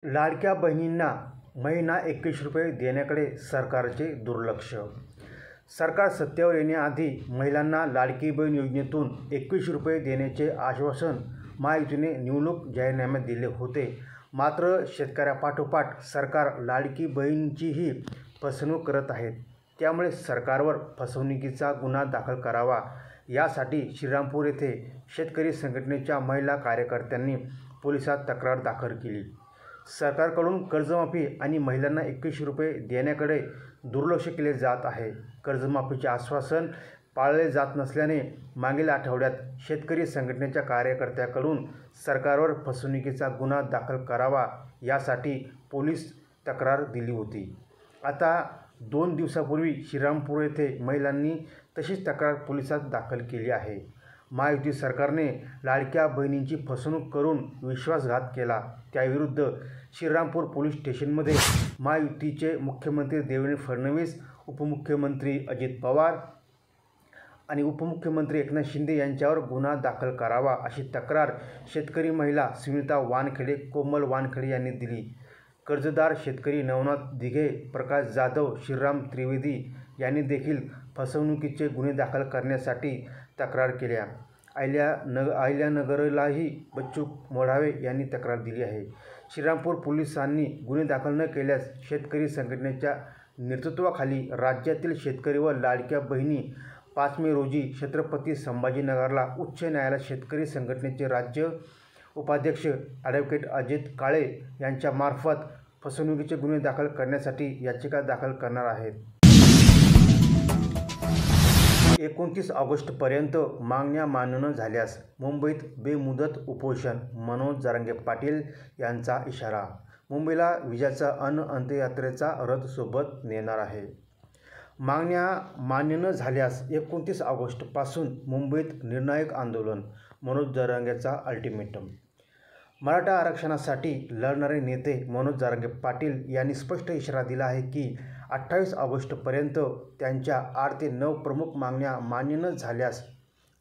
लाडक्या बहिणींना महिना 21 रुपये देण्याकडे सरकारचे दुर्लक्ष. सरकार सत्तेवर येण्याआधी महिलांना लाडकी बहीण योजनेतून 21 रुपये देण्याचे आश्वासन महायुतीने निवडणूक जाहीरनाम्यात दिले होते. मात्र शेतकऱ्यापाठोपाठ सरकार लाडकी बहीणचीही फसवणूक करत आहे. त्यामुळे सरकारवर फसवणुकीचा गुन्हा दाखल करावा यासाठी श्रीरामपूर येथे शेतकरी संघटनेच्या महिला कार्यकर्त्यांनी पोलिसात तक्रार दाखल केली. सरकारकडून कर्जमाफी आणि महिलांना 21 रुपये देण्याकडे दुर्लक्ष केले जात आहे. कर्जमाफीचे आश्वासन पाळले जात नसल्याने मागील आठवड्यात शेतकरी संघटनेच्या कार्यकर्त्यांकडून सरकारवर फसवणुकीचा गुन्हा दाखल करावा यासाठी पोलीस तक्रार दिली होती. आता 2 दिवसापूर्वी श्रीरामपूर येथे महिलांनी तशीच तक्रार पोलिसात दाखल केली आहे. महायुती सरकारने लाडक्या बहिणींची फसवणूक करून विश्वासघात केला त्याविरुद्ध श्रीरामपूर पोलीस स्टेशनमध्ये महायुतीचे मुख्यमंत्री देवेंद्र फडणवीस, उपमुख्यमंत्री अजित पवार आणि उपमुख्यमंत्री एकनाथ शिंदे यांच्यावर गुन्हा दाखल करावा अशी तक्रार शेतकरी महिला सुनीता वानखेडे, कोमल वानखेडे यांनी दिली. कर्जदार शेतकरी नवनाथ दिघे, प्रकाश जाधव, श्रीराम त्रिवेदी यांनी देखील फसवणुकीचे गुन्हे दाखल करण्यासाठी तक्रार केल्या. अहिल्यानगरलाही बच्चू मोढावे यांनी तक्रार दिली आहे. श्रीरामपूर पोलिसांनी गुन्हे दाखल न केल्यास शेतकरी संघटनेच्या नेतृत्वाखाली राज्यातील शेतकरी व लाडक्या बहिणी 5 मे रोजी छत्रपती संभाजीनगरला उच्च न्यायालयात शेतकरी संघटनेचे राज्य उपाध्यक्ष ॲडव्होकेट अजित काळे यांच्यामार्फत फसवणुकीचे गुन्हे दाखल करण्यासाठी याचिका दाखल करणार आहेत. 29 ऑगस्टपर्यंत मागण्या मान्य न झाल्यास मुंबईत बेमुदत उपोषण, मनोज जरांगे पाटील यांचा इशारा. मुंबईला विजयाचा अंत्ययात्रेचा रथ सोबत नेणार आहे. मागण्या मान्य न झाल्यास 29 ऑगस्टपासून मुंबईत निर्णायक आंदोलन, मनोज जरांगेचा अल्टिमेटम. मराठा आरक्षणासाठी लढणारे नेते मनोज जरांगे पाटील यांनी स्पष्ट इशारा दिला आहे की 28 ऑगस्टपर्यंत त्यांच्या 8 ते 9 प्रमुख मागण्या मान्य न झाल्यास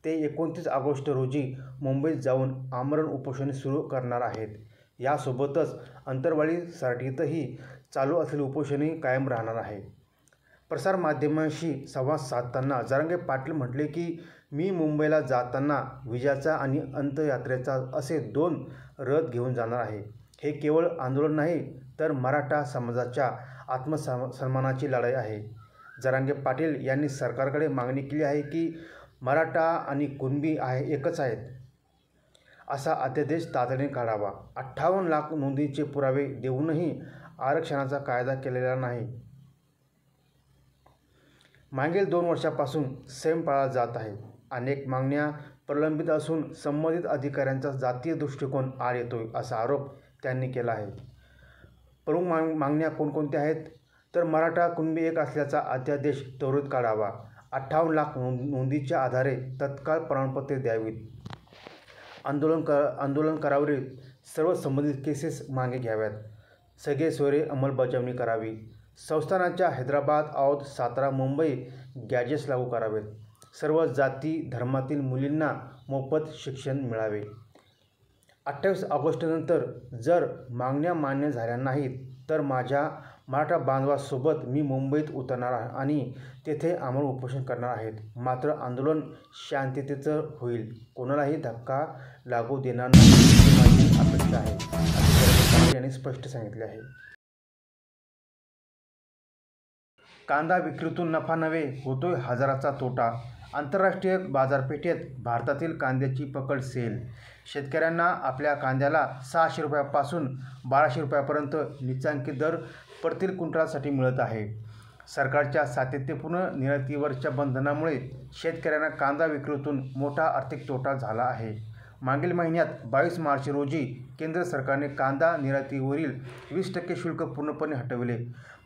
ते 29 ऑगस्ट रोजी मुंबईत जाऊन आमरण उपोषण सुरू करणार आहेत. यासोबतच अंतरवाली सराटीतही चालू असलेले उपोषणही कायम राहणार आहे. प्रसारमाध्यमांशी संवाद साधताना जरांगे पाटील म्हटले की मी मुंबईला जाताना विजयाचा आणि अंत्ययात्रेचा असे 2 रथ घेऊन जाणार आहे. हे केवळ आंदोलन नाही तर मराठा समाजाच्या आत्मसन्मानाची लढाई आहे. जरांगे पाटील यांनी सरकारकडे मागणी केली आहे की मराठा आणि कुणबी एकच आहेत असा अध्यादेश तातडीने काढावा. 58 लाख नोंदींचे पुरावे देऊनही आरक्षणाचा कायदा केलेला नाही. मागील 2 वर्षांपासून संयम पाळला जात आहे. अनेक मागण्या प्रलंबित असून संबंधित अधिकाऱ्यांचा जातीय दृष्टिकोन आड येतोय असा आरोप त्यांनी केला आहे. प्रमुख मागण्या कोणकोणत्या आहेत तर मराठा कुणबी एक असल्याचा अध्यादेश त्वरित काढावा. 58 लाख नोंदीच्या आधारे तत्काळ प्रमाणपत्रे द्यावीत. आंदोलनकारावरील सर्व संबंधित केसेस मागे घ्याव्यात. सगळे सोयरे अंमलबजावणी करावी. संस्थानाच्या हैदराबाद, औध, सातारा, मुंबई गॅजेट्स लागू करावेत. सर्व जाती धर्मातील मुलींना मोफत शिक्षण मिळावे. 28 ऑगस्टनंतर जर मागण्या मान्य झाल्या नाहीत तर माझ्या मराठा बांधवांसोबत मी मुंबईत उतरणार आणि तेथे आमरण उपोषण करणार आहेत. मात्र आंदोलन शांततेचं होईल. कोणालाही धक्का लागू देणार नाही अशी माझी अपेक्षा आहे असे जरांगे पाटील यांनी स्पष्ट सांगितले आहे. कांदा विक्रीतून नफा नव्हे होतोय हजाराचा तोटा. आंतरराष्ट्रीय बाजारपेठेत भारतातील कांद्याची पकड सेल. शेतकऱ्यांना आपल्या कांद्याला 600 रुपयापासून 1200 रुपयापर्यंत नीचांकी दर प्रति क्विंटलसाठी मिळत आहे. सरकारच्या सातत्यपूर्ण निर्यातीवरच्या बंधनामुळे शेतकऱ्यांना कांदा विक्रीतून मोठा आर्थिक तोटा झाला आहे. मागील महिन्यात 22 मार्च रोजी केंद्र सरकारने कांदा निर्यातीवरील 20% शुल्क पूर्णपणे हटवले.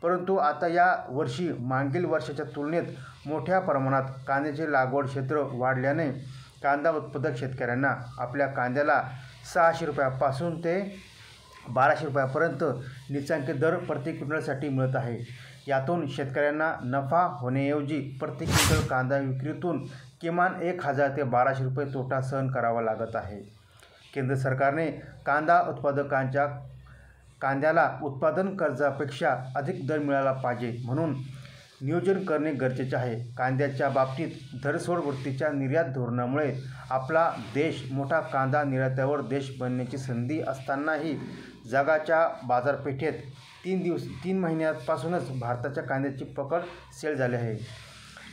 परंतु आता या वर्षी मागील वर्षाच्या तुलनेत मोठ्या प्रमाणात कांद्याचे लागवड क्षेत्र वाढल्याने कांदा उत्पादक शेतकऱ्यांना आपल्या कांद्याला 600 रुपयापासून ते 1200 रुपयापर्यंत नीचांकी दर प्रति क्विंटलसाठी मिळत आहे. यातून शेतकऱ्यांना नफा होण्याऐवजी प्रति क्विंटल कांदा विक्रीतून किमान 1000 ते 1200 रुपये तोटा सहन करावा लागत आहे. केंद्र सरकारने कांदा उत्पादकांच्या कांद्याला उत्पादन खर्चापेक्षा अधिक दर मिळाला पाहिजे, म्हणून नियोजन करणे गरजेचे आहे. कांद्याच्या बाबतीत धरसोड वृत्तीच्या निर्यात धोरणामुळे आपला देश मोठा कांदा निर्यातीवर देश बनण्याची संधी असतानाही जगाच्या बाजारपेठेत 3 महिन्यांपासूनच भारताच्या कांद्याची पकड सैल झाली आहे.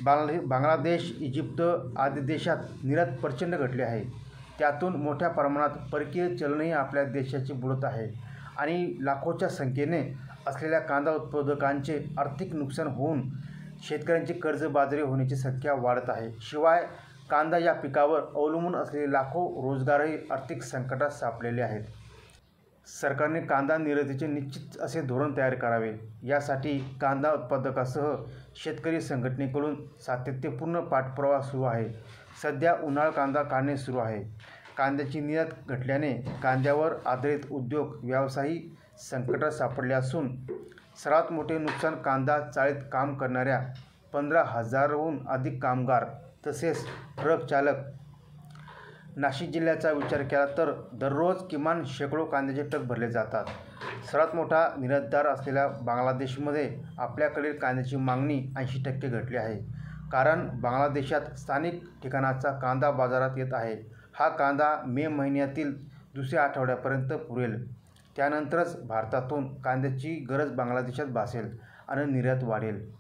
बांगलादेश, इजिप्त आदी देशात निर्यात प्रचंड घटली आहे. त्यातून मोठ्या प्रमाणात परकीय चलनही आपल्या देशाची बुडत आहे आणि लाखोच्या संख्येने असलेल्या कांदा उत्पादकांचे आर्थिक नुकसान होऊन शेतकऱ्यांची कर्जबाजारी होण्याची संख्या वाढत आहे. शिवाय कांदा या पिकावर अवलंबून असलेले लाखो रोजगारही आर्थिक संकटात सापडलेले आहेत. सरकारने कांदा निर्यातीचे निश्चित असे धोरण तयार करावे. यासाठी कांदा उत्पादकांसह शेतकरी संघटनेकडून सातत्यपूर्ण पाठपुरावा सुरू आहे. सध्या उन्हाळ कांदा काढणे सुरू आहे. कांद्याची निर्यात घटल्याने कांद्यावर आधारित उद्योग व्यवसायही संकटात सापडले असून सर्वात मोठे नुकसान कांदा चाळीत काम करणाऱ्या 15,000हून अधिक कामगार तसेच ट्रक चालक. नाशिक जिल्ह्याचा विचार केला तर दररोज किमान शेकडो कांद्याचे ट्रक भरले जातात. सर्वात मोठा निर्यातदार असलेल्या बांगलादेशमध्ये आपल्याकडील कांद्याची मागणी 80% घटली आहे. कारण बांगलादेशात स्थानिक ठिकाणाचा कांदा बाजारात येत आहे. हा कांदा मे महिन्यातील दुसऱ्या आठवड्यापर्यंत पुरेल. त्यानंतरच भारतातून कांद्याची गरज बांगलादेशात भासेल आणि निर्यात वाढेल.